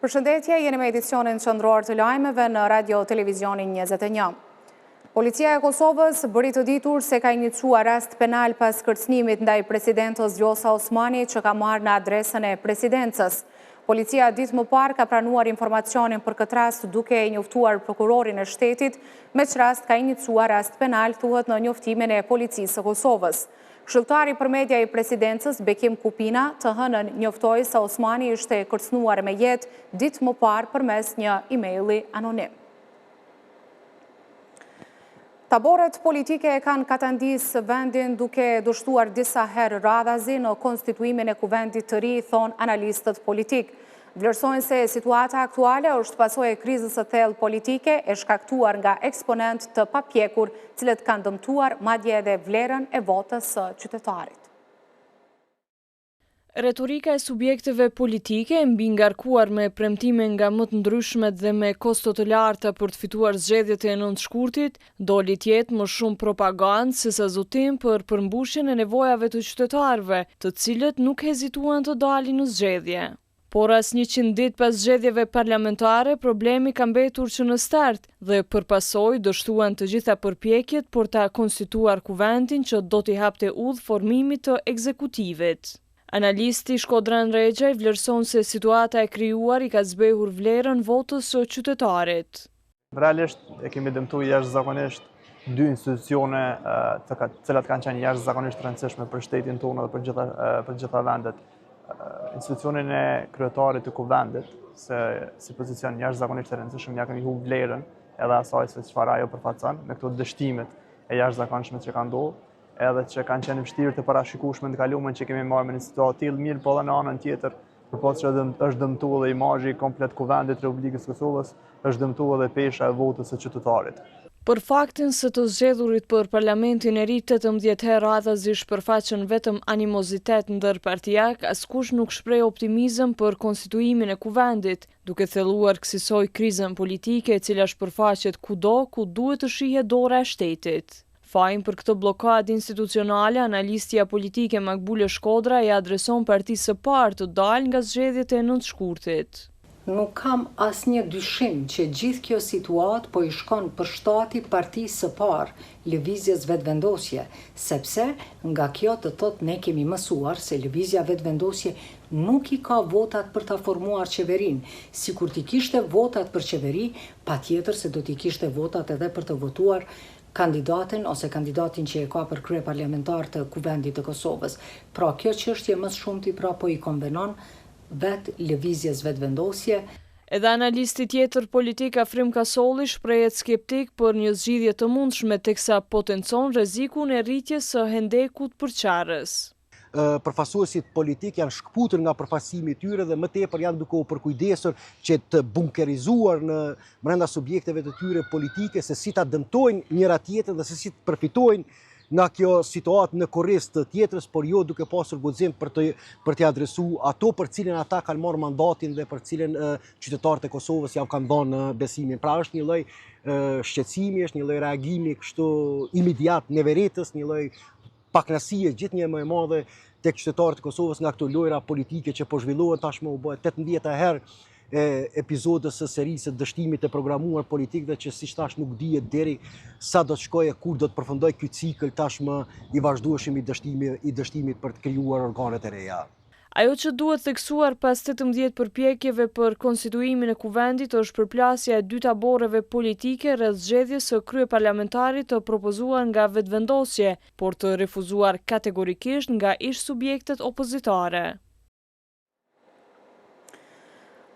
Përshëndetje, jeni me edicionin qendror të lajmeve në Radio Televizionin 21. Policia e Kosovës bëri të ditur se ka iniciuar arrest penal pas kërcënimit ndaj presidentës Vjosa Osmani që ka marrë në adresën e presidencës. Policia ditë më parë ka pranuar informacionin për këtë rast duke e njoftuar prokurorin e shtetit, me që rast ka iniciuar arrest penal thuhet në njoftimin e policisë së Kosovës. Këshilltari për media i presidencës Bekim Kupina të hënën njoftoi se Osmani ishte kërcënuar me jetë ditë më parë përmes një emaili anonim. Taborët politike e kanë katandis vendin duke dështuar disa herë radhazi në konstituimin e kuvendit të ri, thonë analistët politik. Vlerësojnë se situata aktuale është pasojë e krizës së thellë politike e shkaktuar nga eksponent të papjekur, cilët kanë dëmtuar madje edhe vlerën e votës së qytetarit. Retorika e subjekteve politike mbi ngarkuar me premtime nga më të ndryshmet dhe me kosto të larta për të fituar zgjedhjet e nëntëshkurtit, doli të jetë më shumë propagandë se sa zotim për përmbushjen e nevojave të qytetarëve, të cilët nuk hezituan të dalin në zgjedhje. Por as 100 ditë pas zgjedhjeve parlamentare, problemi ka mbetur që në start dhe përpasoj dështuan të gjitha përpjekjet për ta konstituar kuvendin që do t'i hapte udhë formimit të ekzekutivit. Analisti Shkodran Regjaj vlerëson se situata e krijuar i ka zbehur vlerën votës së qytetarit. Realisht e kemi dëmtuar jashtëzakonisht dy institucione të cilat kanë qenë jashtëzakonisht të rëndësishme për shtetin tonë dhe për gjitha vendet. Institucionin e kryetarit të kuvendit, se si pozicion jashtëzakonisht të rëndësishëm ja kemi humbur vlerën edhe asaj se çfarë ajo përfaqëson me këto dështimet e jashtëzakonshme që kanë ndodhur, edhe që kanë qenë vështirë të parashikueshme në kalumen që kemi marrë me një situatë tillë, mirë po edhe në anën tjetër, përpos që është dëmtuar edhe imazhi komplet kuvendit të Republikës së Kosovës, është dëmtuar edhe pesha e votës së qytetarit. Për faktin se të zgjedhurit për parlamentin e ri 18 herë radhazi shpërfaqen vetëm animozitet ndërpartijak, askush nuk shpreh optimizëm për konstituimin e kuvendit, duke thelluar kësaj krizën politike e cila shpërfaqet kudo ku duhet të shihet dora e shtetit. Fajin për këtë blokadë institucionale, analistja politike Makbule Shkodra i adreson partisë së parë të dalë nga zgjedhjet e nëntëshkurtit. Nuk kam asnjë dyshim që gjithë kjo situatë po i shkon përshtati partisë së parë, lëvizjes vetëvendosje, sepse nga kjo të thotë ne kemi mësuar se lëvizja vetëvendosje nuk i ka votat për ta formuar qeverinë. Sikur t'i kishte votat për qeveri, patjetër se do t'i kishte votat edhe për të votuar kandidatin ose kandidatin që e ka për krye parlamentar të kuvendit të Kosovës. Pra kjo çështje më shumti pra po i konvenon vetë lëvizjes vetëvendosje. Edhe analisti tjetër politik Afrim Kasolli shprehet skeptik për një zgjidhje të mundshme teksa potencon rrezikun e rritjes së hendekut përçarës. Përfaqësuesit politik janë shkputur nga përfaqësimi i tyre dhe më tepër janë duke u përkujdesur që të bunkerizuar në brenda subjekteve të tyre politike se si ta dëmtojnë njëra tjetrën dhe se si të përfitojnë nga kjo situatë në korrist të tjetrës, por jo duke pasur guxim për t'i adresuar ato për cilën ata kanë marrë mandatin dhe për cilën qytetarët e Kosovës ja kanë dhënë besimin. Pra është një lloj shqetësimi, është një lloj reagimi kështu imediat, neveretës, një lloj pakënaqësie gjithnjë më e madhe tek qytetarët e Kosovës nga këto lojra politike që po zhvillohen tashmë u bë 18 herë episodës së serisë të dështimit të programuar politik dhe që siç thash nuk dihet deri sa do të shkojë kur do të përfundoj ky cikël tashmë i vazhdueshëm i dështimit për të krijuar organet e reja. Ajo që duhet theksuar pas 18 përpjekjeve për konstituimin e kuvendit është përplasja e dy taboreve politike rreth zgjedhjes së kryeparlamentarit të propozuar nga vetëvendosje, por të refuzuar kategorikisht nga ish subjektet opozitare.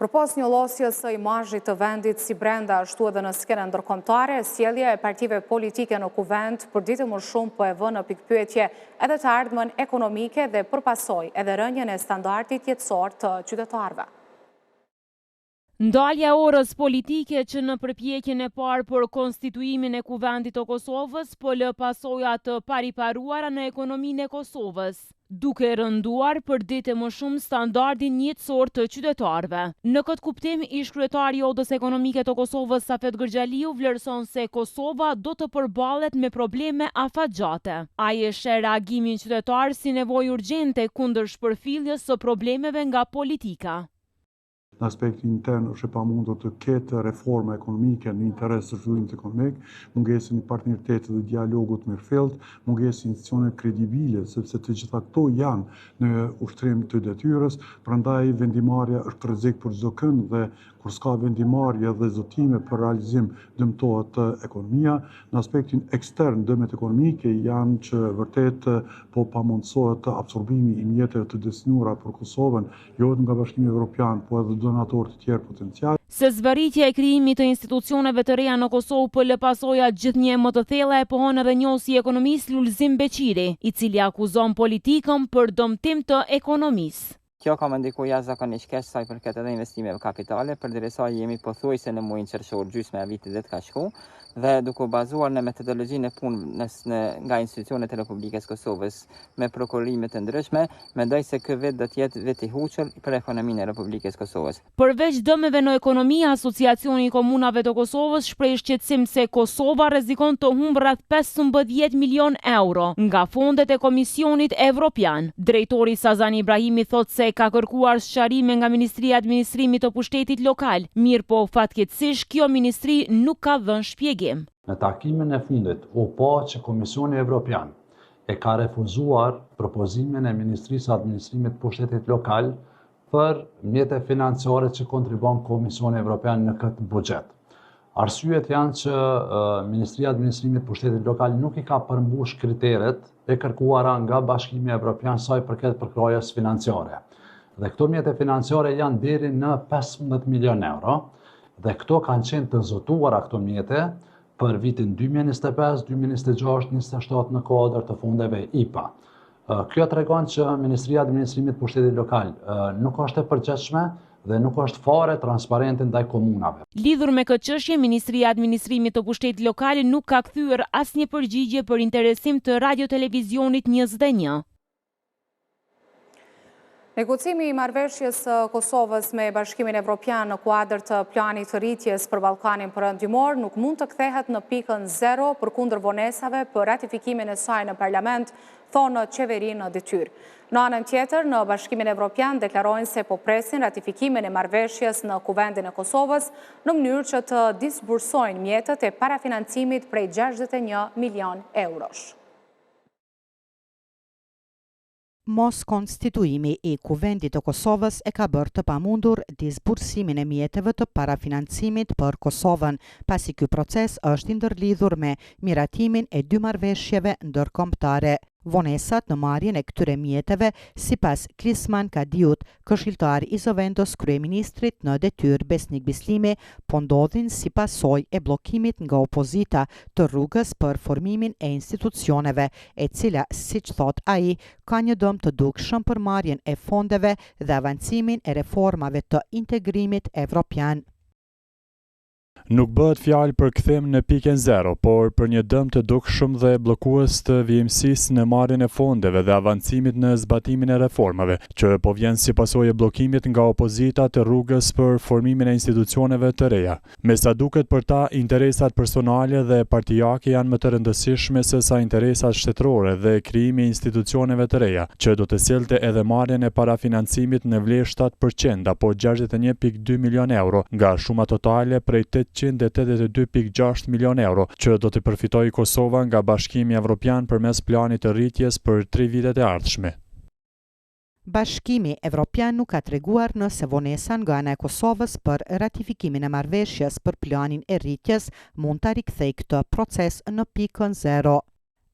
Përpos një llosjes së imazhit të vendit si brenda ashtu edhe në skenën ndërkombëtare, sjellja e partive politike në kuvend për ditë më shumë po e vë në pikpyetje edhe të ardhmen ekonomike dhe përpasoj edhe rënjen e standardit jetësor të qytetarëve. Ndalja orës politike që në përpjekjen e parë për konstituimin e kuvendit të Kosovës po lë pasoja të pariparuara në ekonominë e Kosovës, duke rënduar për ditë më shumë standardin jetësor të qytetarëve. Në këtë kuptim, ish-kryetari i Odës Ekonomike të Kosovës Safet Gërgjaliu vlerëson se Kosova do të përballet me probleme afatgjate. Ai e sheh reagimin qytetar si nevojë urgjente kundër shpërfilljes së problemeve nga politika. në aspektin intern është e pamundur të ketë reforma ekonomike në interes të zhvillimit ekonomik, mungesën e partneritetit dhe dialogut mirëfillt, mungesën e institucione kredibile, sepse të gjitha këto janë në ushtrim të detyrës, prandaj vendimarrja është rrezik për çdo kënd dhe kur s'ka vendimarrje dhe zotime për realizim dëmtohet ekonomia. Në aspektin ekstern, dëmet ekonomike janë që vërtet po pamundsohet absorbimi i mjeteve të destinuara për Kosovën, jo vetëm nga Bashkimi Evropian, po edhe donatorë të tjerë potencial. Se zvarritja e krijimit të institucioneve të reja në Kosovë për lë pasoja gjithnjë më të thella e pohon edhe njohësi i ekonomisë Lulzim Beqiri, i cili akuzon politikën për dëmtim të ekonomisë. Kjo ka më ndiku jashtëzakonisht keq sa i përket edhe investimeve kapitale, përderisa jemi pothuajse në muajin qershor, gjysma e vitit dhe të ka shku, dhe duke bazuar në metodologjinë e punës nga institucionet e Republikës Kosovës me prokurime të ndryshme, mendoj se ky vit do të jetë vit i huçur për ekonominë e Republikës Kosovës. Përveç dëmeve në ekonomi, Asociacioni i Komunave të Kosovës shpreh shqetësim se Kosova rrezikon të humbë rreth 15 milion euro nga fondet e Komisionit Evropian. Drejtori Sazan Ibrahimi thotë se ka kërkuar sqarime nga Ministria e Administrimit të Pushtetit Lokal, mirë po fatkeqësisht kjo ministri nuk ka dhënë shpjegim. Në takimin e fundit u pa që Komisioni Evropian e ka refuzuar propozimin e Ministrisë së Administrimit të Pushtetit Lokal për mjete financiare që kontribon Komisioni Evropian në këtë buxhet. Arsyet janë që Ministria e Administrimit të Pushtetit Lokal nuk i ka përmbush kriteret e kërkuara nga Bashkimi Evropian sa i përket përkrajës financiare. Dhe këto mjete financiare janë deri në 15 milion euro, dhe këto kanë qenë të zotuara këto mjete për vitin 2025, 2026, 2027 në kuadër të fondeve IPA. Kjo tregon që Ministria e Administrimit të Pushtetit Lokal nuk është e përgjithshme dhe nuk është fare transparente ndaj komunave. Lidhur me këtë çështje, Ministria e Administrimit të Pushtetit Lokal nuk ka kthyer asnjë përgjigje për interesim të Radio-Televizionit 21. Negocimi i marrëveshjes së Kosovës me Bashkimin Evropian në kuadër të planit të rritjes për Ballkanin Perëndimor nuk mund të kthehet në pikën 0 përkundër vonesave për ratifikimin e saj në parlament, thonë qeverinë në detyrë. Në anën tjetër, në Bashkimin Evropian deklarojnë se po presin ratifikimin e marrëveshjes në kuvendin e Kosovës në mënyrë që të disbursojnë mjetët e parafinancimit prej 61 milion eurosh. Mos konstituimi i kuvendit të Kosovës e ka bërë të pamundur disbursimin e mjeteve të parafinancimit për Kosovën, pasi ky proces është ndërlidhur me miratimin e dy marrëveshjeve ndërkombëtare. Vonesat në marrjen e këtyre mjeteve, sipas Krisman Kadiut, këshilltar i zëvendës kryeministrit në detyrë Besnik Bislimi, po ndodhin si pasojë e bllokimit nga opozita të rrugës për formimin e institucioneve, e cila, siç thot ai, ka një dëm të dukshëm për marrjen e fondeve dhe avancimin e reformave të integrimit evropian. Nuk bëhet fjalë për kthim në pikën 0, por për një dëm të dukshëm dhe bllokues të vjimësisë në marrjen e fondeve dhe avancimit në zbatimin e reformave, që po vjen si pasojë e bllokimit nga opozita të rrugës për formimin e institucioneve të reja. Me sa duket për ta, interesat personale dhe partijake janë më të rëndësishme se sa interesat shtetërore dhe krijimi i institucioneve të reja, që do të sillte edhe marrjen e parafinancimit në vlerë 7% apo 61.2 milion euro nga shuma totale prej 882.6 milion euro, që do të përfitojë Kosova nga Bashkimi Evropian përmes planit të rritjes për 3 vitet e ardhshme. Bashkimi Evropian nuk ka treguar nëse vonesa nga ana e Kosovës për ratifikimin e marrëveshjes për planin e rritjes mund ta rikthejë këtë proces në pikën 0.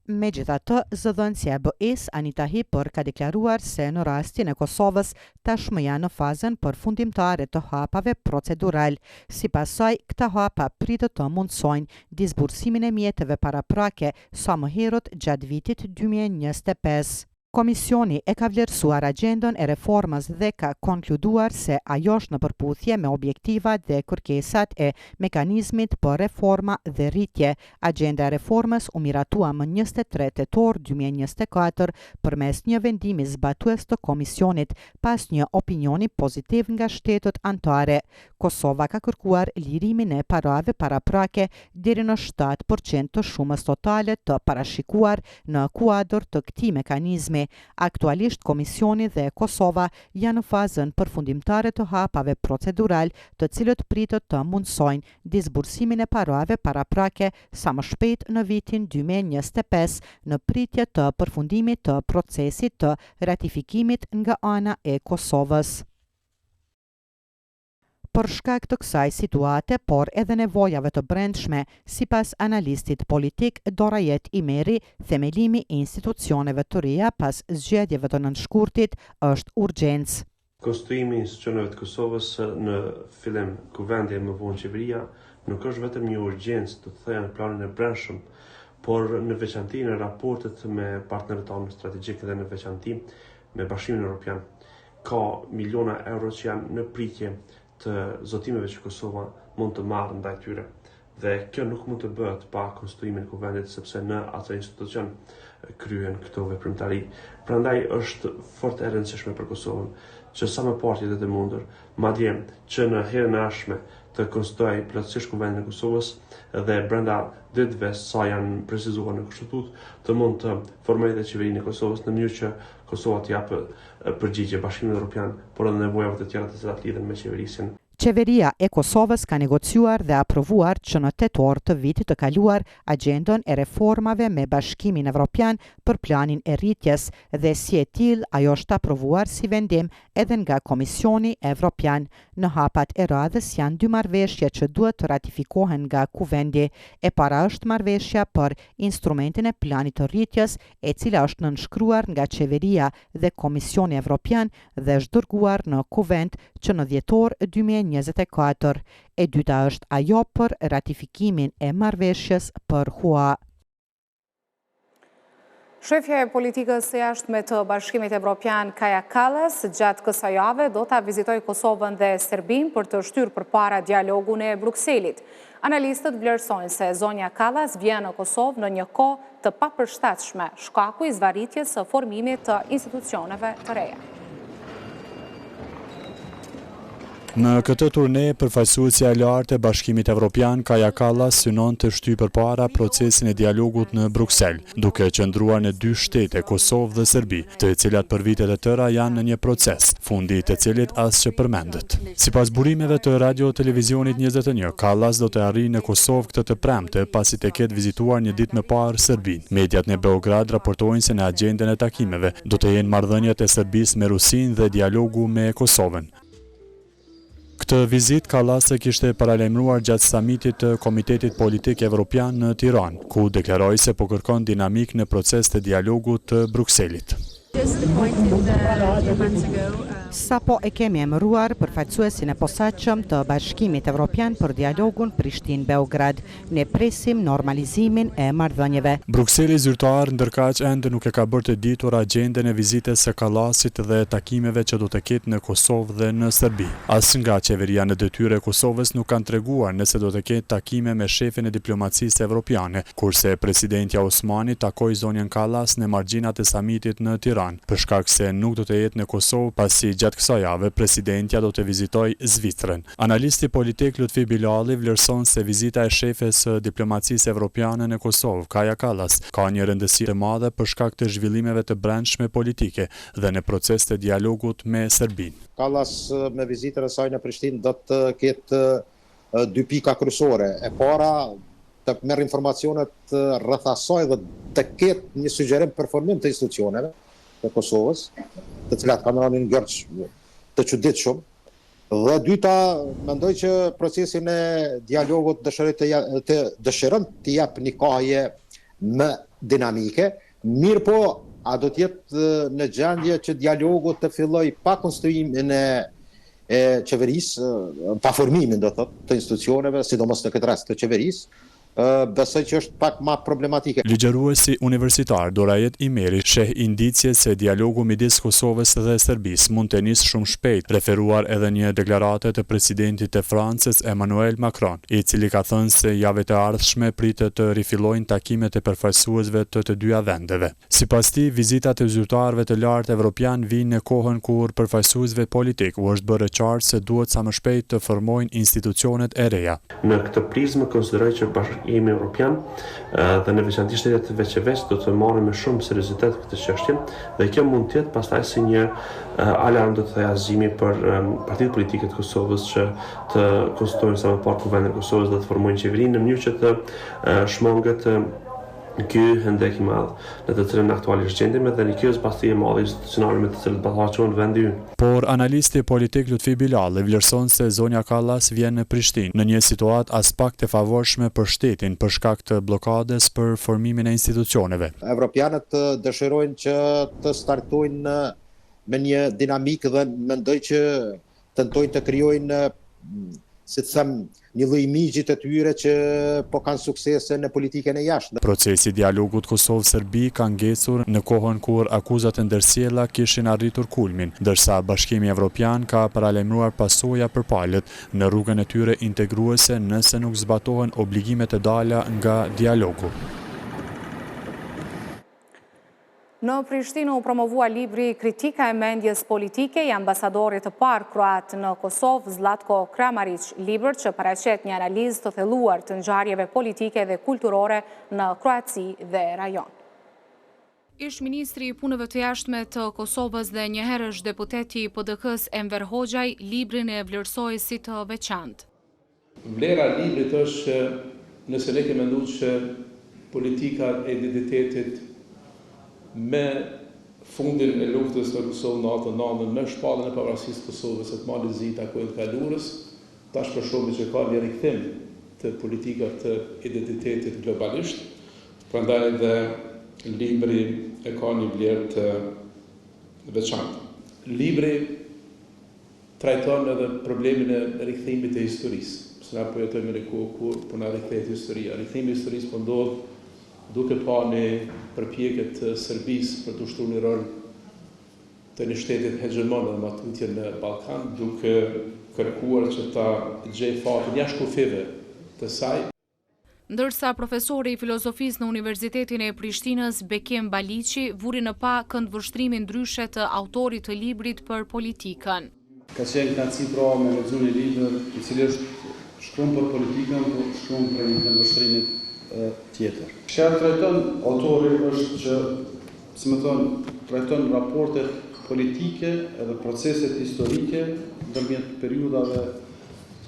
Megjithatë, zëdhënësia e BE-s Anita Hipër ka deklaruar se në rastin e Kosovës tashmë janë në fazën përfundimtare të hapave procedural. Sipas saj, këta hapa pritet të mundsojnë disbursimin e mjeteve paraprake sa më herët gjatë vitit 2025. Komisioni e ka vlerësuar agjendën e reformës dhe ka konkluduar se ajo është në përputhje me objektivat dhe kërkesat e mekanizmit për reforma dhe rritje. Agjenda e reformës u miratua më 23 tetor 2024 përmes një vendimi zbatues të komisionit pas një opinioni pozitiv nga shtetet anëtare. Kosova ka kërkuar lirimin e parave paraprake deri në 7% të shumës totale të parashikuar në kuadër të këtij mekanizmi. brendshme. Aktualisht Komisioni dhe Kosova janë në fazën përfundimtare të hapave procedural, të cilët pritet të mundsojnë disbursimin e parave paraprake sa më shpejt në vitin 2025 në pritje të përfundimit të procesit të ratifikimit nga ana e Kosovës. Për shkak të kësaj situate, por edhe nevojave të brendshme, sipas analistit politik Dorajet Imeri, themelimi i institucioneve të reja pas zgjedhjeve të nënshkurtit është urgjencë. Konstruimi i institucioneve të Kosovës në fillim kuvendi e më vonë qeveria nuk është vetëm një urgjencë të thënë në planin e brendshëm, por në veçanti në raportet me partnerët tanë strategjik dhe në veçanti me Bashkimin Evropian. Ka miliona euro që janë në pritje të zotimeve që Kosova mund të marrë ndaj tyre. Dhe kjo nuk mund të bëhet pa konstruimin e kuvendit, sepse në atë institucion kryen këto veprimtari. Prandaj është fort e rëndësishme për Kosovën që sa më parë jetë të mundur, madje që në herën e ardhshme të konstruoj plotësisht kuvendin e Kosovës dhe brenda ditëve sa janë precizuar në kushtutut të mund të formojë dhe qeverinë e Kosovës në mënyrë që Kosova të japë përgjigje Bashkimit Evropian, por edhe nevojave të tjera të cilat lidhen me qeverisjen. Qeveria e Kosovës ka negociuar dhe aprovuar që në tetor të vitit të kaluar agendën e reformave me Bashkimin Evropian për planin e rritjes dhe si e tillë ajo është aprovuar si vendim edhe nga Komisioni Evropian. Në hapat e radhës janë dy marrëveshje që duhet të ratifikohen nga kuvendi. E para është marrëveshja për instrumentin e planit të rritjes, e cila është nënshkruar nga qeveria dhe Komisioni Evropian dhe është dërguar në kuvend që në dhjetor 2024. E dyta është ajo për ratifikimin e marrëveshjes për HUA. Shefja e politikës së jashtme të Bashkimit Evropian Kaja Kallas gjatë kësaj jave do ta vizitoj Kosovën dhe Serbinë për të shtyrë përpara dialogun e Brukselit. Analistët vlerësojnë se zonja Kallas vjen në Kosovë në një kohë të papërshtatshme, shkaku i zvarritjes së formimit të institucioneve të reja. Në këtë turne, përfaqësuesja e lartë e Bashkimit Evropian Kaja Kallas synon të shtyjë përpara procesin e dialogut në Bruksel, duke qëndruar në dy shtete, Kosovë dhe Serbi, të cilat për vitet e tëra janë në një proces, fundi të cilit as që përmendet. Sipas burimeve të Radio Televizionit 21, Kallas do të arrijë në Kosovë këtë të premte, pasi të ketë vizituar një ditë më parë Serbinë. Mediat në Beograd raportojnë se në agjendën e takimeve do të jenë marrëdhëniet e Serbisë me Rusinë dhe dialogu me Kosovën. Këtë vizit Kallas e kishte paralajmëruar gjatë samitit të Komitetit Politik Evropian në Tiranë, ku deklaroi se po kërkon dinamik në proces të dialogut të Brukselit. Sapo e kemi emëruar përfaqësuesin e posaçëm të Bashkimit Evropian për dialogun Prishtinë-Beograd. Ne presim normalizimin e marrëdhënieve. Brukseli zyrtar ndërkaq ende nuk e ka bërë të ditur agjendën e vizitës së Kallasit dhe takimeve që do të ketë në Kosovë dhe në Serbi. As nga qeveria në detyrë e Kosovës nuk kanë treguar nëse do të ketë takime me shefin e diplomacisë evropiane, kurse presidenti Osmani takoi zonjën Kallas në margjinat e samitit në Tiranë, për shkak se nuk do të jetë në Kosovë pasi gjatë kësaj jave presidentja do të vizitoj Zvicrën. Analisti politik Lutfi Bilali vlerëson se vizita e shefes së diplomacisë evropiane në Kosovë, Kaja Kallas, ka një rëndësi të madhe për shkak të zhvillimeve të brendshme politike dhe në proces të dialogut me Serbinë. Kallas me vizitën e saj në Prishtinë do të ketë dy pika kryesore. E para, të merr informacionet rreth asaj dhe të ketë një sugjerim për formim të institucioneve të Kosovës, të cilat kanë rënë në gjërç të çuditshëm. Dhe dyta, mendoj që procesin e dialogut dëshiron të jap një kohje më dinamike, mirë po a do të jetë në gjendje që dialogu të filloj pa konstruimin e qeverisë, pa formimin do thotë të institucioneve, sidomos në këtë rast të qeverisë. Besoj që është pak më problematike. Ligjëruesi universitar Dorajet Imeri sheh indicje se dialogu midis Kosovës dhe Serbisë mund të nisë shumë shpejt, referuar edhe një deklarate të presidentit të Francës Emmanuel Macron, i cili ka thënë se javët e ardhshme pritet të rifillojnë takimet e përfaqësuesve të dyja vendeve. Sipas tij, vizitat e zyrtarëve të lartë evropian vijnë në kohën kur përfaqësuesve politik u është bërë qartë se duhet sa më shpejt të formojnë institucionet e reja. Në këtë prizmë konsideroj që jemi evropian dhe në veçantisht shtetet veç do të marrim me shumë seriozitet këtë çështje dhe kjo mund të jetë pastaj si një alarm do të thëja zgjimi për partitë politike të Kosovës që të konstituojnë sa më parë kuvendin e Kosovës dhe të formojnë qeverinë në mënyrë që të shmanget ky hendek i madh në të cilën aktualisht gjendemi dhe në kjo zbastije e madhe institucionale me të cilët ballafaqohen vendi ynë. Por analisti politik Lutfi Bilal vlerëson se zonja Kallas vjen në Prishtinë në një situatë as pak të favorshme për shtetin për shkak të blokadës për formimin e institucioneve. Evropianët dëshirojnë që të startojnë me një dinamikë dhe mendoj që tentojnë të krijojnë si të them, një lloj imizhi të tyre që po kanë suksese në politikën e jashtme. Procesi i dialogut Kosovë-Serbi ka ngecur në kohën kur akuzat e ndërsjella kishin arritur kulmin, ndërsa Bashkimi Evropian ka paralajmëruar pasoja për palët në rrugën e tyre integruese nëse nuk zbatohen obligimet e dala nga dialogu. Në Prishtinë u promovua libri Kritika e mendjes politike i ambasadorit të parë kroat në Kosovë, Zlatko Kramarić, libër që paraqet një analizë të thelluar të ngjarjeve politike dhe kulturore në Kroaci dhe rajon. Ish ministri i punëve të jashtme të Kosovës dhe njëherësh deputeti i PDK-s Enver Hoxhaj librin e vlerësoi si të veçantë. Vlera e librit është që nëse ne kemi menduar që politika e identitetit me fundin e luftës të Kosovë në atën nëndën me shpallën e pavarësisë të Kosovës e të malit zi takojnë të kalurës, tash për shumë që ka një rikthim të politikat të identitetit globalisht, prandaj dhe libri e ka një vlerë të veçantë. Libri trajton edhe problemin e rikthimit të historisë, se na po jetojmë në kohë kur po na rikthehet historia. Rikthimi i historisë po ndodh duke pa një përpjekje të Serbisë për të ushtruar një rol të një shtetit hegemon dhe matutje në Ballkan, duke kërkuar që ta gjejë fatin jashtë kufive të saj. Ndërsa profesori i filozofisë në Universitetin e Prishtinës, Bekim Baliqi, vuri në pa këndvështrimin ndryshe të autorit të librit për politikën. Ka qenë kënaqësi pra me lexuar një libër i cili është shkruar për politikën, por shkruar për një këndvështrim tjetër. Çfarë trajton autori është që, si më thon, trajton raportet politike edhe proceset historike ndërmjet periudhave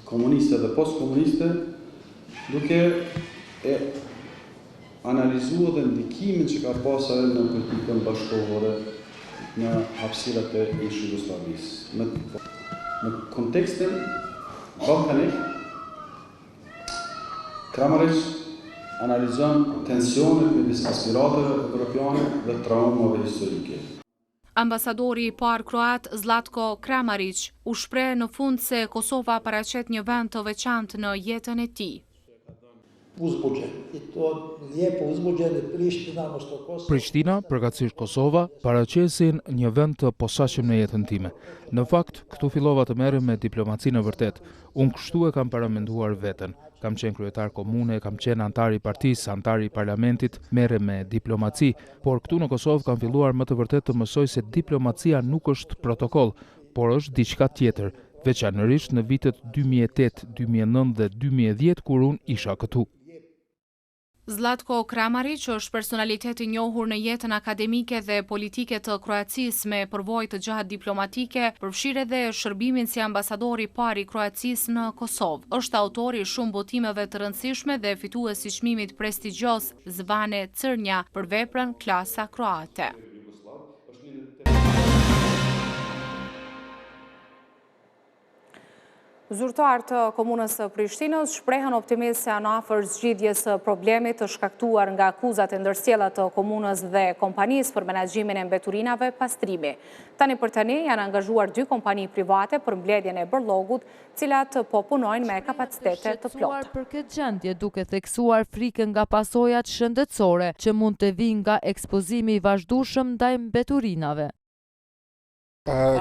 komuniste dhe postkomuniste, duke e analizuar dhe ndikimin që ka pasur në politikën bashkëkohore në hapësirat e ish Jugosllavisë. Në kontekstin ballkanik, Kramarić analizon tensionet midis aspiratëve evropiane dhe traumave historike. Ambasadori i parë kroat Zlatko Kramarić u shpreh në fund se Kosova paraqet një vend të veçantë në jetën e tij. Prishtina, përkatësisht Kosova, paraqesin një vend të posaçëm në jetën time. Në fakt, këtu fillova të merrem me diplomacinë e vërtet. Unë kështu e kam paramenduar veten. Kam qenë kryetar komune, kam qenë antar i partisë, antar i parlamentit, merrem me diplomaci, por këtu në Kosovë kam filluar më të vërtet të mësoj se diplomacia nuk është protokoll, por është diçka tjetër, veçanërisht në vitet 2008, 2009 dhe 2010 kur unë isha këtu. Zlatko Kramarić është personalitet i njohur në jetën akademike dhe politike të Kroacisë me përvojë të gjatë diplomatike, përfshirë edhe shërbimin si ambasador i parë i Kroacisë në Kosovë. Është autori i shumë botimeve të rëndësishme dhe fitues i çmimit prestigjos Zvane Crnja për veprën Klasa Kroate. Zyrtar të komunës së Prishtinës shprehen optimist se janë afër zgjidhjes së problemit të shkaktuar nga akuzat e ndërsjella të komunës dhe kompanisë për menaxhimin e mbeturinave pastrimi. Tani për tani janë angazhuar 2 kompani private për mbledhjen e bërllogut, cilat po punojnë me kapacitete të plotë. Për këtë gjendje duke theksuar frikën nga pasojat shëndetësore që mund të vinë nga ekspozimi i vazhdueshëm ndaj mbeturinave.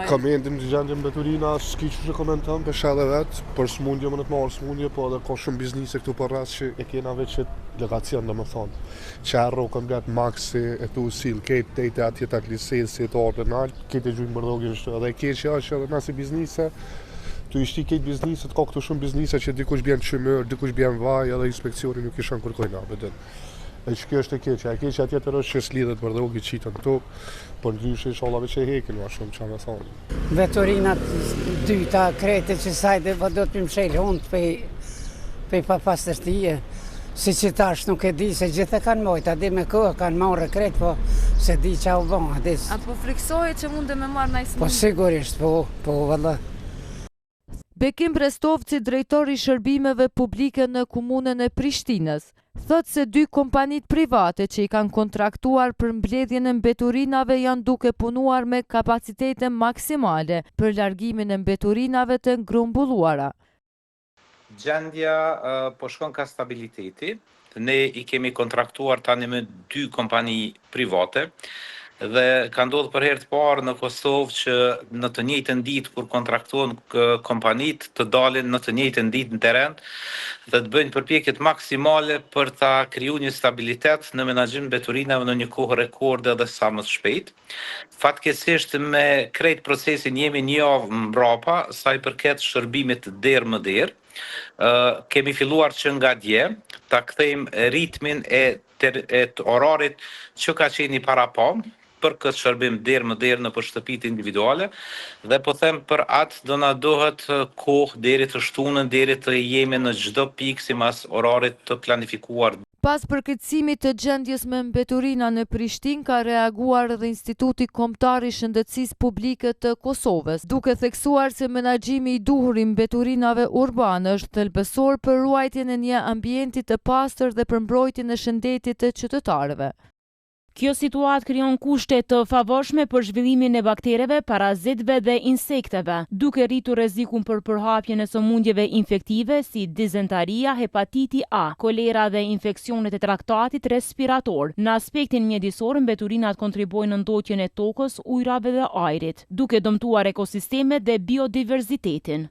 Kam endim të gjendje mbeturina, s'ki që komenton për shedhe vetë, për smundje më në të marë smundje, po edhe ka shumë biznise këtu për rrasë që e kena veç që legacion dhe më thonë. Qerro, komplet Maxi, e tu sil, ketë tejte atjet atë lisesi, të orë të nalë, ketë e gjujnë bërdogjën shtë edhe keqja është edhe nësi biznise, Tu ishti këtë bizniset, ka këtu shumë biznise që dikush bjen çmër, dikush bjen vaj, edhe inspekcioni nuk i shon kërkojnë abet. E që kjo është e keqja. E keqja tjetër është që s'lidhet për rrugë qitën këtu, por ndryshe inshallah që hekin ma shumë çfarë thonë. Veturinat dyta krete që sajde po do të më shel hund pe pa pastërtie. Si që tash nuk e di se gjithë kanë mojt, di me kohë kanë marrë kret, po se di që u bon. A po friksohet që mund me marrë në ismë? Po sigurisht, po valla. Bekim Prestovci, drejtori i shërbimeve publike në komunën e Prishtinës, thot se 2 kompanit private që i kanë kontraktuar për mbledhjen e mbeturinave janë duke punuar me kapacitete maksimale për largimin e mbeturinave të grumbulluara. Gjendja po shkon ka stabiliteti. Ne i kemi kontraktuar tani me 2 kompani private dhe ka ndodhur për herë të parë në Kosovë që në të njëjtën ditë kur kontraktohen kompanitë të dalin në të njëjtën ditë në teren dhe të bëjnë përpjekjet maksimale për ta krijuar një stabilitet në menaxhim mbeturinave në një kohë rekorde dhe sa më shpejt. Fatkeqësisht me krejt procesin jemi një javë mbrapa sa i përket shërbimit derë më derë. Kemi filluar që nga dje ta kthejmë ritmin e orarit që ka qenë para pam për këtë shërbim derë më derë në shtëpitë individuale dhe po them për atë do na duhet kohë deri të shtunën deri të jemi në çdo pikë sipas orarit të planifikuar. Pas përkëtësimit të gjendjes me mbeturina në Prishtinë ka reaguar edhe Instituti Kombëtar i Shëndetësisë Publike të Kosovës, duke theksuar se menaxhimi i duhur i mbeturinave urbane është thelbësor për ruajtjen e një ambienti të pastër dhe për mbrojtjen e shëndetit të qytetarëve. Kjo situatë krijon kushte të favorshme për zhvillimin e baktereve, parazitëve dhe insekteve, duke rritur rrezikun për përhapjen e sëmundjeve infektive si dizentaria, hepatiti A, kolera dhe infeksionet e traktatit respirator. Në aspektin mjedisor, mbeturinat kontribuojnë në ndotjen e tokës, ujrave dhe ajrit, duke dëmtuar ekosistemet dhe biodiverzitetin.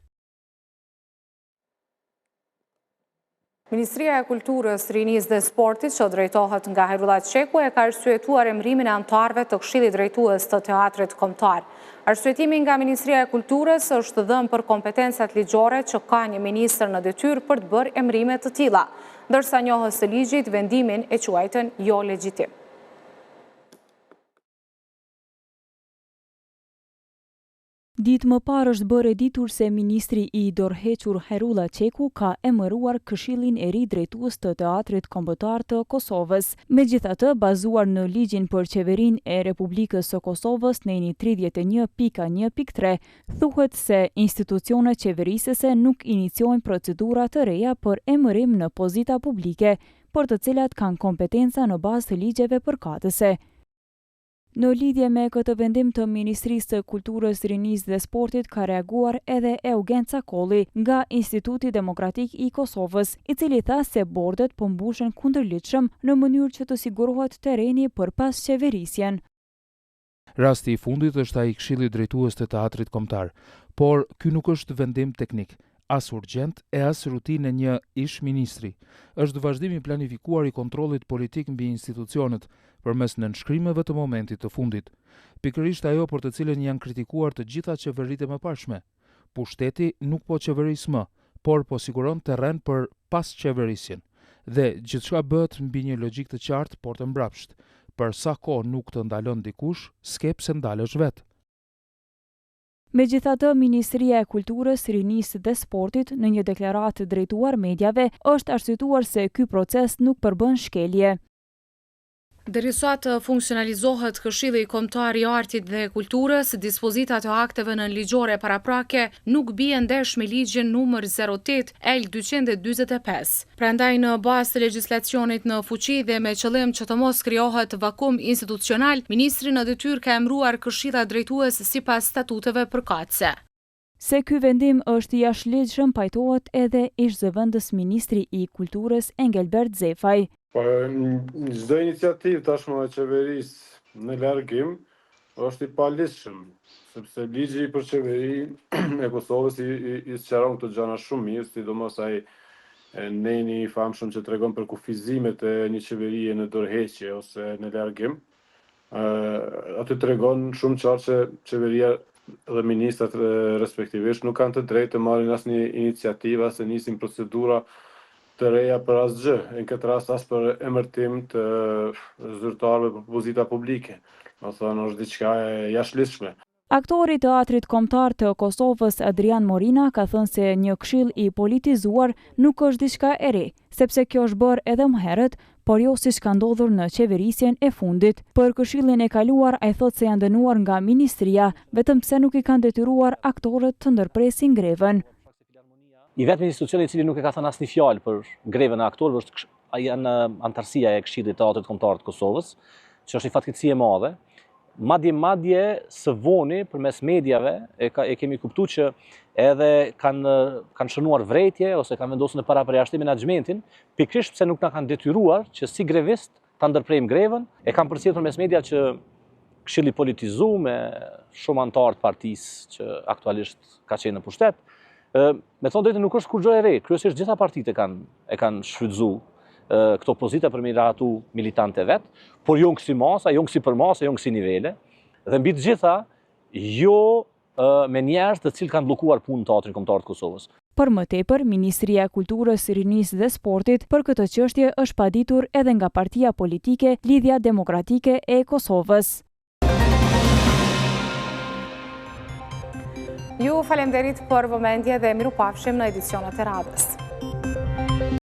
Ministria e Kulturës, Rinisë dhe Sportit që drejtohet nga Herullat Qeku e ka arsyetuar emrimin e anëtarëve të Këshillit Drejtues të Teatrit Kombëtar. Arsyetimi nga Ministria e Kulturës është dhënë për kompetencat ligjore që ka një ministër në detyrë për të bërë emrime të tilla, ndërsa njohës së ligjit vendimin e quajtën jo legjitim. Ditë më parë është bërë e ditur se ministri i dorëhequr Herullat Qeku ka emëruar Këshillin e ri drejtues të Teatrit Kombëtar të Kosovës. Megjithatë, bazuar në ligjin për qeverinë e Republikës së Kosovës në 31.1.3, thuhet se institucionet qeverisëse nuk iniciojnë procedura të reja për emërim në pozita publike, për të cilat kanë kompetenca në bazë të ligjeve përkatëse. Në lidhje me këtë vendim të Ministrisë të Kulturës, Rinisë dhe Sportit ka reaguar edhe Eugen Cakolli nga Instituti Demokratik i Kosovës, i cili tha se bordet po mbushen kundërligjshëm në mënyrë që të sigurohet tereni për pas qeverisjen. Rasti i fundit është ai i Këshillit Drejtues të Teatrit Kombëtar, por ky nuk është vendim teknik, as urgjent e as rutinë një ish ministri. Është vazhdim i planifikuar i kontrollit politik mbi institucionet përmes nënshkrimeve të momentit të fundit. Pikërisht ajo për të cilën janë kritikuar të gjitha qeveritë e mëparshme. Pushteti nuk po qeveris më, por po siguron terren për pas qeverisjen. Dhe gjithçka bëhet mbi një logjik të qartë, por të mbrapsht. Për sa kohë nuk të ndalon dikush, s'ke pse ndalesh vetë. Megjithatë, Ministria e Kulturës, Rinisë dhe Sportit në një deklaratë drejtuar mediave është arsyetuar se ky proces nuk përbën shkelje. Derisa të funksionalizohet Këshilli Kombëtar i Artit dhe Kulturës, dispozitat e akteve nënligjore paraprake nuk bien ndesh me ligjin numër 08 L245. Prandaj në bazë të legjislacionit në fuqi dhe me qëllim që të mos krijohet vakum institucional, ministri në detyrë ka emëruar këshillat drejtues sipas statuteve përkatëse. Se ky vendim është jashtëligjshëm pajtohet edhe ish-zëvendës ministri i Kulturës Engelbert Zefaj. Çdo iniciativë tashmë e qeverisë në largim është i paligjshëm, sepse ligji për qeverinë e Kosovës i sqaron këto gjëra shumë mirë, sidomos ai neni i famshëm që tregon për kufizimet e një qeverie në dorëheqje ose në largim. Aty tregon shumë qartë që qeveria dhe ministrat respektivisht nuk kanë të drejtë të marrin asnjë iniciativë se nisin procedura të reja për asgjë, në këtë rast as për emërtim të zyrtarëve për pozita publike. Do thonë është diçka e jashtëligjshme. Aktori i Teatrit Kombëtar të Kosovës Adrian Morina ka thënë se një këshill i politizuar nuk është diçka e re, sepse kjo është bërë edhe më herët, por jo siç ka ndodhur në qeverisjen e fundit. Për këshillin e kaluar, ai thotë se janë dënuar nga ministria, vetëm pse nuk i kanë detyruar aktorët të ndërpresin grevën. I vetmi institucioni i cili nuk e ka thënë asnjë fjalë për grevën e aktorëve është janë antarësia e Këshillit të Teatrit Kombëtar të Kosovës, që është një fatkeqësi e madhe. Madje së voni përmes mediave e kemi kuptuar që edhe kanë shënuar vrejtje ose kanë vendosur në parapërjashtim menaxhmentin, pikërisht pse nuk na kanë detyruar që si grevist ta ndërprejmë grevën, e kanë përcjellur përmes media që këshilli politizuar me shumë anëtar të partisë që aktualisht ka qenë në pushtet. Me thonë drejtën nuk është kur gjë e re, kryesisht gjitha partitë e kanë shfrytzuar këto pozita për miratu militante vetë, por jo në kësi masa, jo në kësi përmasa, jo në kësi nivele, dhe mbi të gjitha, jo me njerëz të cilë kanë blokuar punë në Teatrin Kombëtar të Kosovës. Për më tepër, Ministria e Kulturës, Rinisë dhe Sportit për këtë çështje është paditur edhe nga partia politike Lidhja Demokratike e Kosovës. Ju falenderit për vëmendje dhe mirupafshim në edicionet e radhës.